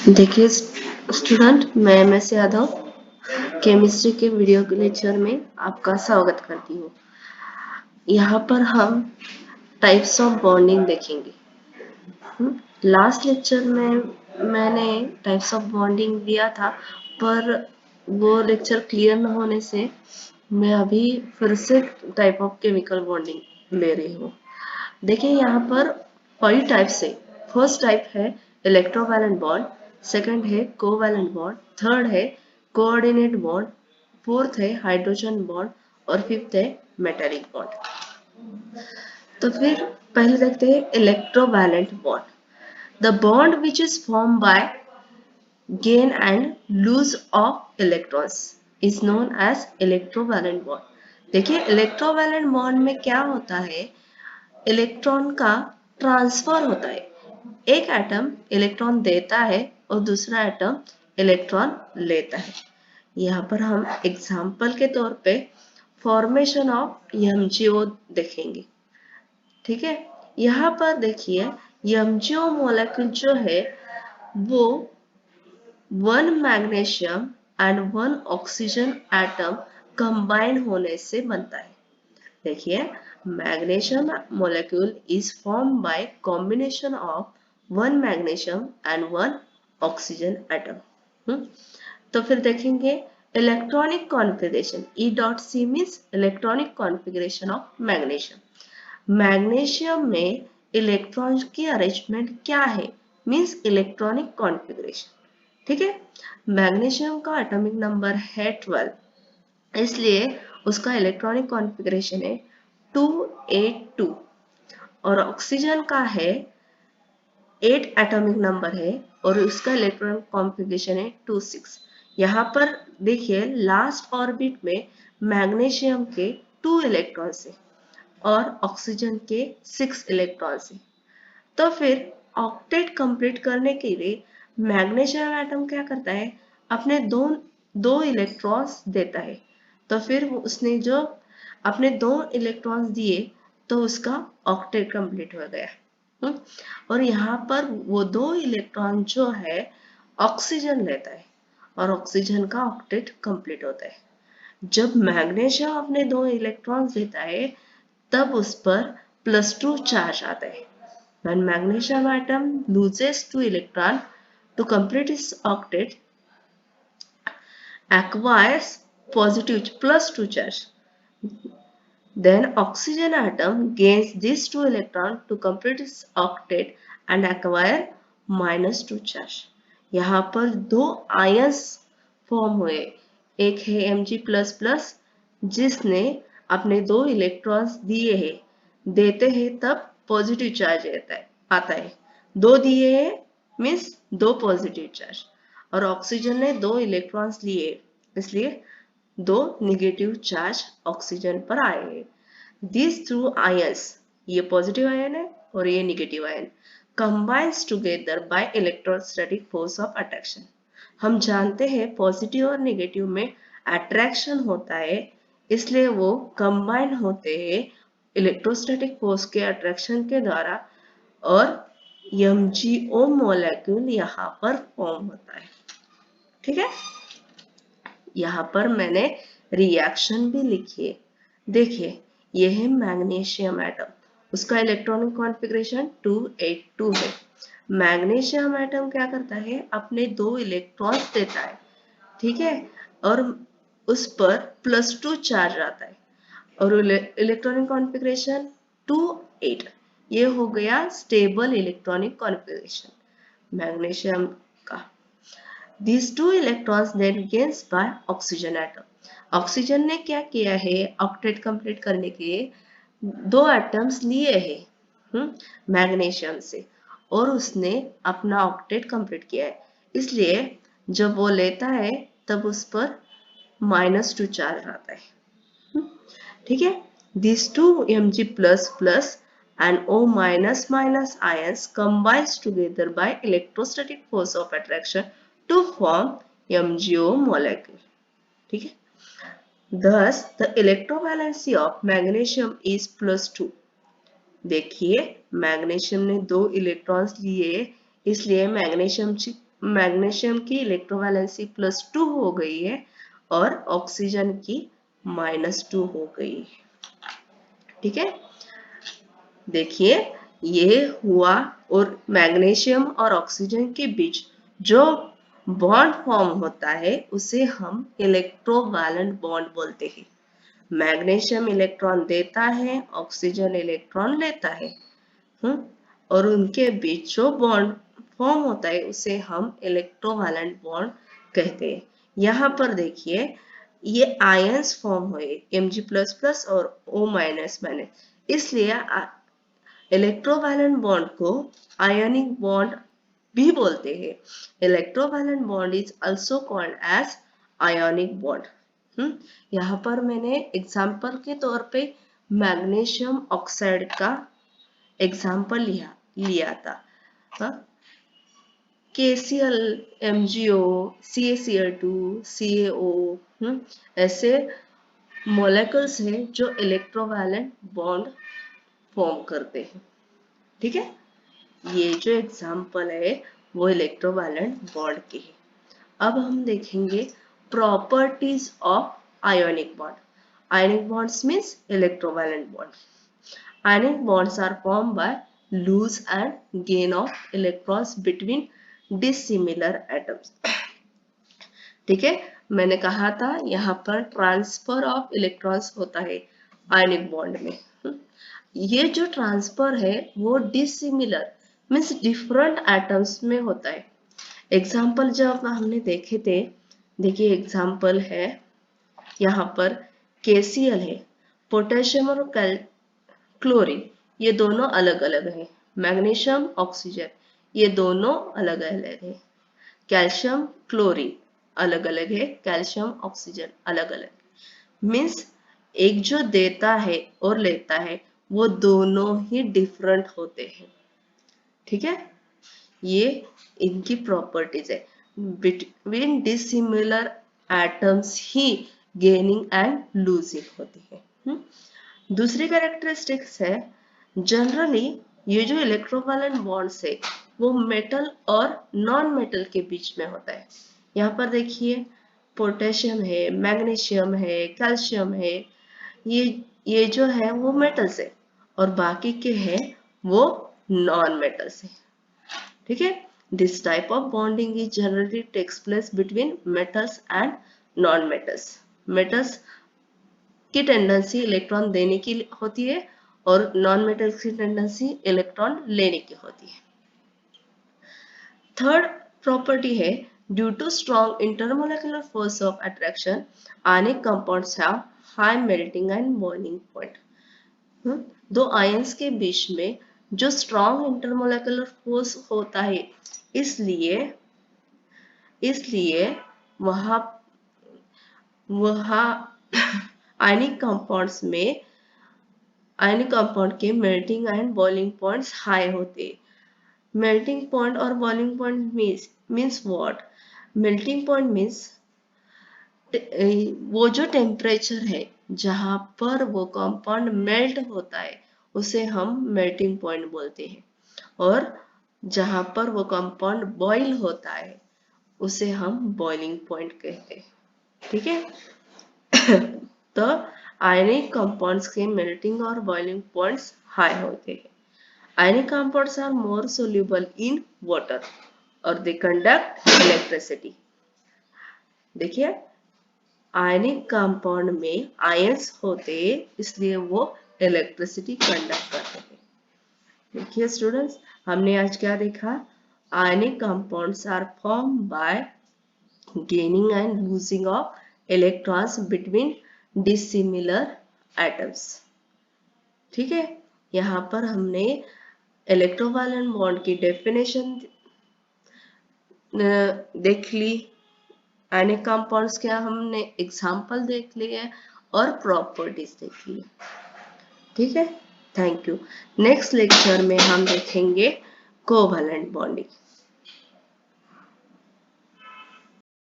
देखिए स्टूडेंट, मैं MS. Yadav chemistry के वीडियो लेक्चर में आपका स्वागत करती हूँ। यहाँ पर हम टाइप्स ऑफ बॉन्डिंग देखेंगे। लास्ट लेक्चर में मैंने टाइप्स ऑफ बॉन्डिंग दिया था, पर वो लेक्चर क्लियर न होने से मैं अभी फिर से टाइप ऑफ केमिकल बॉन्डिंग ले रही हूँ। देखिए यहाँ पर 5 टाइप्स है। फर्स्ट टाइप है इलेक्ट्रोवैलेंट बॉन्ड, सेकंड है कोवैलेंट बॉन्ड, थर्ड है कोऑर्डिनेट बॉन्ड, फोर्थ है हाइड्रोजन बॉन्ड और फिफ्थ है मेटालिक बॉन्ड। तो फिर पहले देखते हैं electrovalent bond. The bond which is form by gain and lose of electrons is known as electrovalent bond। देखिए इलेक्ट्रोवैलेंट बॉन्ड में क्या होता है, इलेक्ट्रॉन का ट्रांसफर होता है। एक एटम इलेक्ट्रॉन देता है और दूसरा एटम इलेक्ट्रॉन लेता है। यहाँ पर हम एग्जाम्पल के तौर पे फॉर्मेशन ऑफ MgO देखेंगे। ठीक है, यहाँ पर देखिए MgO मॉलिक्यूल जो है वो 1 magnesium and 1 oxygen atom combine होने से बनता है। देखिए magnesium molecule is formed by combination of 1 magnesium and 1 oxygen atom। तो फिर देखेंगे electronic configuration. E.C means electronic configuration of magnesium. Magnesium में इलेक्ट्रॉन की अरेंजमेंट क्या है, मीन्स इलेक्ट्रॉनिक कॉन्फ़िगरेशन। ठीक है, मैग्नीशियम का एटॉमिक नंबर है 12, इसलिए उसका इलेक्ट्रॉनिक कॉन्फ़िगरेशन है 282 और ऑक्सीजन का है 8 एटॉमिक नंबर है और उसका इलेक्ट्रॉनिक कॉन्फ़िगरेशन है 26। यहाँ पर देखिए लास्ट ऑर्बिट में मैग्नीशियम के 2 इलेक्ट्रॉन्स है और ऑक्सीजन के 6 इलेक्ट्रॉन्स है। तो फिर ऑक्टेट कंप्लीट करने के लिए मैग्नीशियम एटम क्या करता है, अपने दो इलेक्ट्रॉन्स देता है। तो फिर उसने जो अपने 2 इलेक्ट्रॉन्स दिए तो उसका ऑक्टेट कंप्लीट हो गया। और यहाँ पर वो 2 इलेक्ट्रॉन जो है ऑक्सीजन लेता है और ऑक्सीजन का ऑक्टेट कंप्लीट होता है। जब मैग्नीशियम अपने 2 इलेक्ट्रॉन्स देता है तब उस पर +2 चार्ज आता है। When magnesium atom loses 2 electrons to complete its octet, acquires positive +2 charge. Then oxygen atom gains these 2 electrons to complete its octet and acquire -2 charge. यहाँ पर 2 आयंस फॉर्म हुए, एक है Mg++ जिसने अपने 2 इलेक्ट्रॉन्स दिए हैं, देते हैं तब पॉजिटिव चार्ज आता है। 2 दिए हैं मीन्स 2 पॉजिटिव चार्ज और ऑक्सीजन ने 2 इलेक्ट्रॉन्स लिए इसलिए 2 नेगेटिव चार्ज ऑक्सीजन पर आए हैं। These two ions, ये पॉजिटिव आयन है और ये negative ion, combines together by electrostatic force of attraction। हम जानते हैं पॉजिटिव और नेगेटिव में अट्रैक्शन होता है, इसलिए वो कंबाइन होते हैं इलेक्ट्रोस्टैटिक फोर्स के अट्रैक्शन के द्वारा और MgO मॉलिक्यूल यहाँ पर फॉर्म होता है। ठीक है, यहाँ पर मैंने रिएक्शन भी लिखी है। देखिए ये है मैग्नीशियम एटम, उसका इलेक्ट्रॉनिक कॉन्फ़िगरेशन 282 है। मैग्नीशियम एटम क्या करता है, अपने 2 इलेक्ट्रॉन्स देता है, ठीक है, और उस पर +2 चार्ज आता है और इलेक्ट्रॉनिक कॉन्फ़िगरेशन 28। ये हो गया स्टेबल इलेक्ट्रॉनिक कॉन्फ़िगरेशन मैग्नीशियम का। These 2 electrons then gains by oxygen atom। Oxygen ने क्या किया है, ऑक्टेट कंप्लीट करने के लिए 2 एटम्स लिए हैं मैग्नीशियम से और उसने अपना ऑक्टेट कंप्लीट किया है, इसलिए जब वो लेता है तब उस पर -2 चार्ज आता है। ठीक है, these 2 Mg++ and O- ions combines together by electrostatic force of attraction to form MgO molecule। ठीक है, thus the electrovalency of magnesium is +2। देखिए मैग्नीशियम ने 2 इलेक्ट्रॉन्स लिए इसलिए मैग्नीशियम मैग्नीशियम की इलेक्ट्रोवैलेंसी +2 हो गई है और ऑक्सीजन की -2 हो गई है। ठीक है, देखिए ये हुआ। और मैग्नीशियम और ऑक्सीजन के बीच जो बॉन्ड फॉर्म होता है उसे हम इलेक्ट्रोवैलेंट बॉन्ड बोलते हैं। मैग्नीशियम इलेक्ट्रॉन देता है, ऑक्सीजन इलेक्ट्रॉन लेता है। और उनके बीच जो बॉन्ड फॉर्म होता है उसे हम इलेक्ट्रोवैलेंट बॉन्ड कहते हैं। यहाँ पर देखिए ये आयंस फॉर्म हुए Mg++ और O-, इसलिए इलेक्ट्रोवैलेंट बॉन्ड को आयनिक बॉन्ड भी बोलते हैं। Electrovalent bond is also called as ionic bond. यहाँ पर मैंने एग्जाम्पल के तौर पे मैग्नीशियम ऑक्साइड का एग्जाम्पल लिया था। KCl, MgO, CaCl2, CaO, ऐसे मॉलिक्यूल्स हैं जो इलेक्ट्रोवैलेंट बॉन्ड फॉर्म करते हैं। ठीक है, ये जो एग्जाम्पल है वो इलेक्ट्रोवैलेंट बॉन्ड की है। अब हम देखेंगे properties of ionic bond. Ionic bonds means electrovalent bond. Ionic bonds are formed by loose and gain of electrons between dissimilar atoms. ठीक है, मैंने कहा था यहाँ पर ट्रांसफर ऑफ इलेक्ट्रॉन्स होता है आयनिक बॉन्ड में। ये जो ट्रांसफर है वो डिसिमिलर मीन्स डिफरेंट एटम्स में होता है। एग्जाम्पल जब हमने देखे थे, देखिए एग्जाम्पल है यहाँ पर KCl है, पोटेशियम और क्लोरीन ये दोनों अलग अलग है। मैग्नीशियम ऑक्सीजन ये दोनों अलग अलग है। कैल्शियम क्लोरीन अलग अलग है, कैल्शियम ऑक्सीजन अलग अलग। मीन्स एक जो देता है और लेता है वो दोनों ही डिफरेंट होते हैं। ठीक है, ये इनकी प्रॉपर्टीज है। Between dissimilar atoms he gaining and losing होती है। दूसरी कैरेक्टरिस्टिक्स है जनरली ये जो इलेक्ट्रोवैलेंट बॉन्ड्स है वो मेटल और नॉन मेटल के बीच में होता है। यहाँ पर देखिए पोटेशियम है, मैग्नीशियम है, कैल्शियम है, ये जो है वो मेटल्स है और बाकी के हैं वो नॉन मेटल्स है। ठीक है, this type of bonding is generally takes place between metals and non metals. Metals की टेंडेंसी इलेक्ट्रॉन देने की होती है और नॉन मेटल्स की टेंडेंसी इलेक्ट्रॉन लेने की होती है। थर्ड प्रॉपर्टी है due to strong intermolecular force of attraction ionic compounds have high melting and boiling point. दो आयंस के बीच में जो स्ट्रॉन्ग इंटरमोलेकुलर फोर्स होता है इसलिए वहां आयनिक कंपाउंड के melting and boiling points high होते हैं। मेल्टिंग पॉइंट और boiling point means what? Melting point means वो जो टेम्परेचर है जहां पर वो कंपाउंड मेल्ट होता है उसे हम मेल्टिंग पॉइंट बोलते हैं, और जहां पर वो कंपाउंड बॉइल होता है उसे हम बॉइलिंग पॉइंट कहते हैं। ठीक है, तो आयनिक कंपाउंड्स के मेल्टिंग और बॉइलिंग पॉइंट्स हाई होते हैं। आयनिक compounds are more soluble in water और दे कंडक्ट इलेक्ट्रिसिटी। देखिए आयनिक कंपाउंड में आयंस होते हैं इसलिए वो इलेक्ट्रिसिटी कंडक्ट करते हैं। देखिए स्टूडेंट्स, हमने आज क्या देखा? आयनिक compounds are form by gaining and losing of electrons between dissimilar atoms। ठीक है, यहाँ पर हमने इलेक्ट्रोवैलेंट बॉन्ड की डेफिनेशन देख ली, आयनिक कंपाउंड्स के हमने एग्जाम्पल देख लिए और प्रॉपर्टीज देख ली। ठीक है, थैंक यू। नेक्स्ट लेक्चर में हम देखेंगे कोवैलेंट बॉन्डिंग।